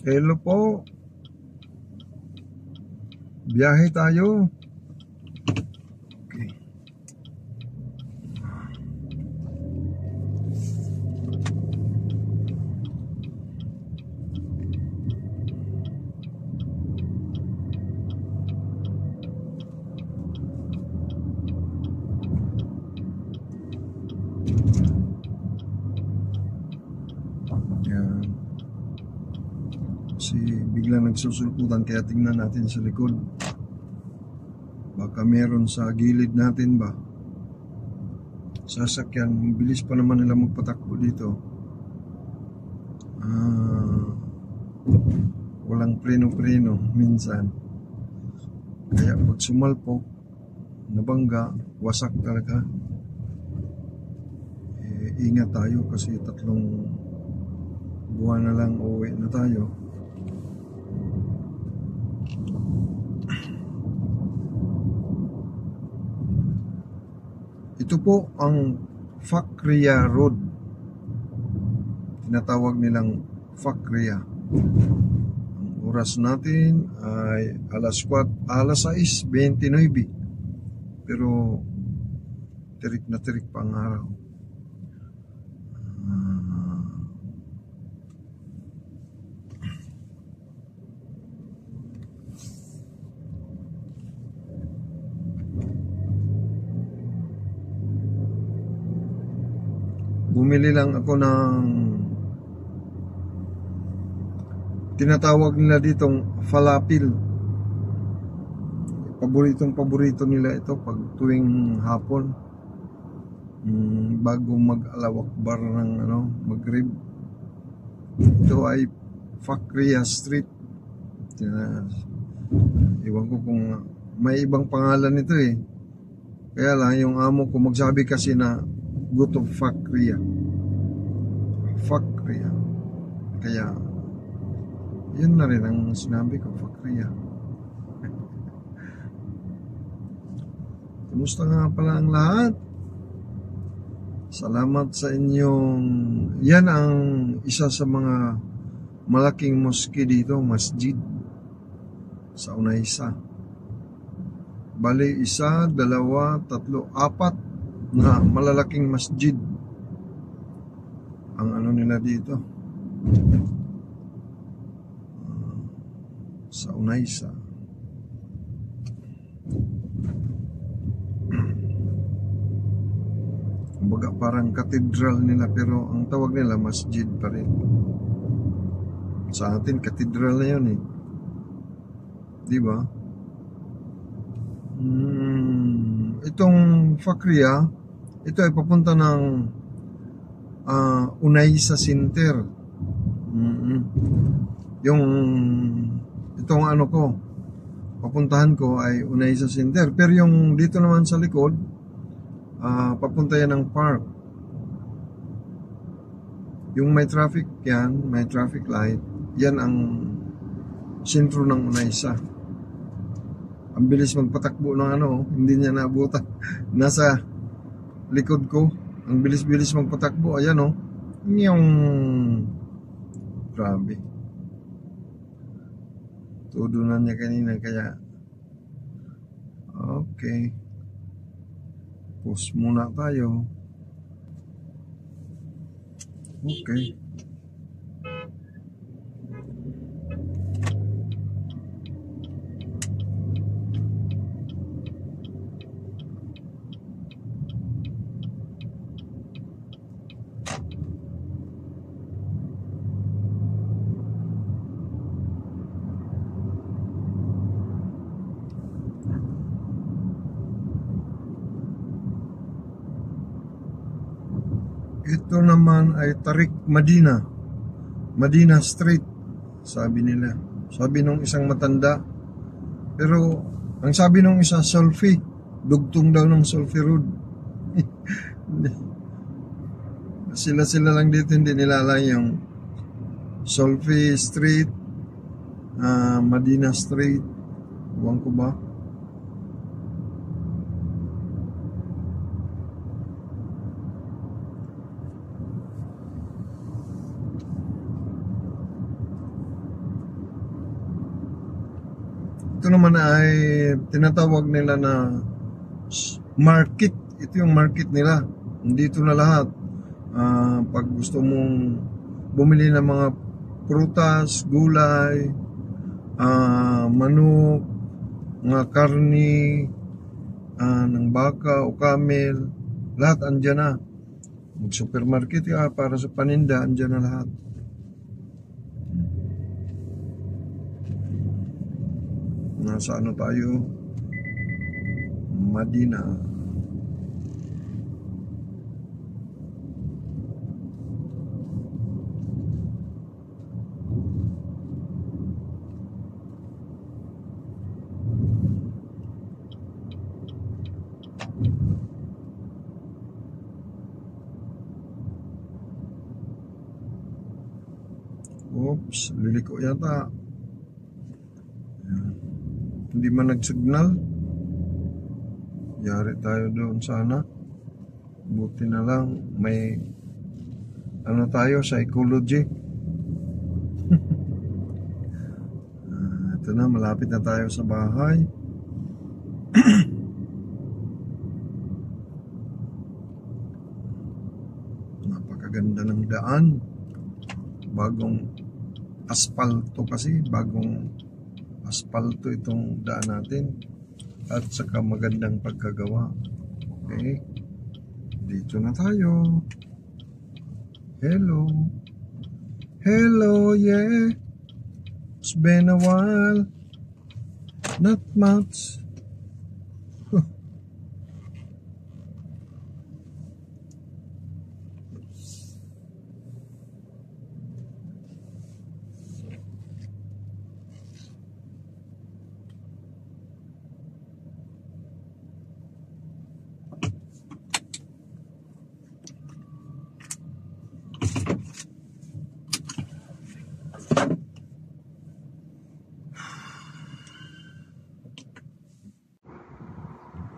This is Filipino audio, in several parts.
Hello po. Biyahe tayo. Okay. Yan. Kasi biglang nagsusulputan kaya tingnan natin sa likod. Baka meron sa gilid natin ba? Sasakyan, bilis pa naman nila magpatakbo dito. Walang preno-preno minsan. Kaya pag sumalpok, nabangga, wasak talaga. Ingat tayo kasi 3 buwan na lang uuwi na tayo. Ito po ang Fakriya Road. Tinatawag nilang Fakriya. Ang oras natin ay alas 6:29. Pero tirik na tirik pa ang araw. Bumili lang ako ng tinatawag nila ditong falafel. Paborito nila ito pag tuwing hapon. Bago mag-alawak bar ng mag-rib. Ito ay Fakriya Street. Iwan ko kung may ibang pangalan ito eh. Kaya lang yung amo ko magsabi kasi na go to Fakriya. Fakriya. Kaya yun na rin ang sinabi ko, Fakriya. Kumusta nga pala ang lahat? Salamat sa inyong... Yan ang isa sa mga malaking mosque dito, masjid. Sa Unaysa. Bali, 1, 2, 3, 4 na malalaking masjid ang nila dito sa Unaysa. Kumbaga parang katedral nila pero ang tawag nila masjid pa rin. Sa atin katedral na yun eh, di ba? Itong Fakriya, ito ay papunta ng Unaysa Center. Yung itong papuntahan ko ay Unaysa Center. Pero yung dito naman sa likod, papunta yan ng park. Yung may traffic yan, may traffic light, yan ang sentro ng Unaysa. Ang bilis magpatakbo ng hindi niya naabutan. Nasa likod ko, ang bilis-bilis magpatakbo. Ayan yung grabe. Todo na niya kanina kaya okay. Pause muna tayo. Okay. Ito naman ay Tariq Madina Street, sabi nila. Sabi nung isang matanda. Pero ang sabi nung isa, Solfi, dugtong daw ng Solfi Road. Sila lang dito, hindi nila alam yung Solfi Street, Madina Street, huwag ko ba? Ito naman ay tinatawag nila na market. Ito yung market nila. Dito na lahat. Pag gusto mong bumili ng mga prutas, gulay, manok, mga karni, ng baka o camel, lahat andyan na. Mag-supermarket ka para sa paninda, andyan na lahat. Nasa ano tayo? Madina. Oops, liliko yata. Ayan. Hindi man nag-signal. Yari tayo doon sana. Buti na lang may ano tayo, psychology. Ito na, malapit na tayo sa bahay. Napakaganda ng daan. Bagong aspalto kasi, bagong aspalto itong daan natin. At saka magandang pagkagawa. Okay. Dito na tayo. Hello. Hello, yeah. It's been a while. Not much.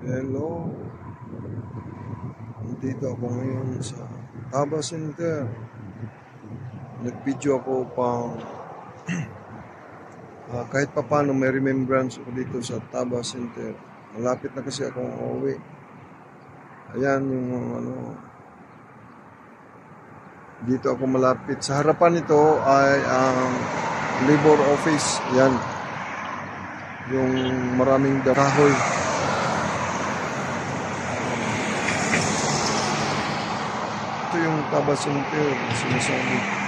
Hello. Dito ako ngayon sa Taba Center. Nag-video ako pang kahit pa paano may remembrance ako dito sa Taba Center. Malapit na kasi akong uuwi. Ayan yung ano. Dito ako malapit. Sa harapan nito ay ang labor office. Yan. Yung maraming kahoy. Ito yung Taba Center, sinasabi.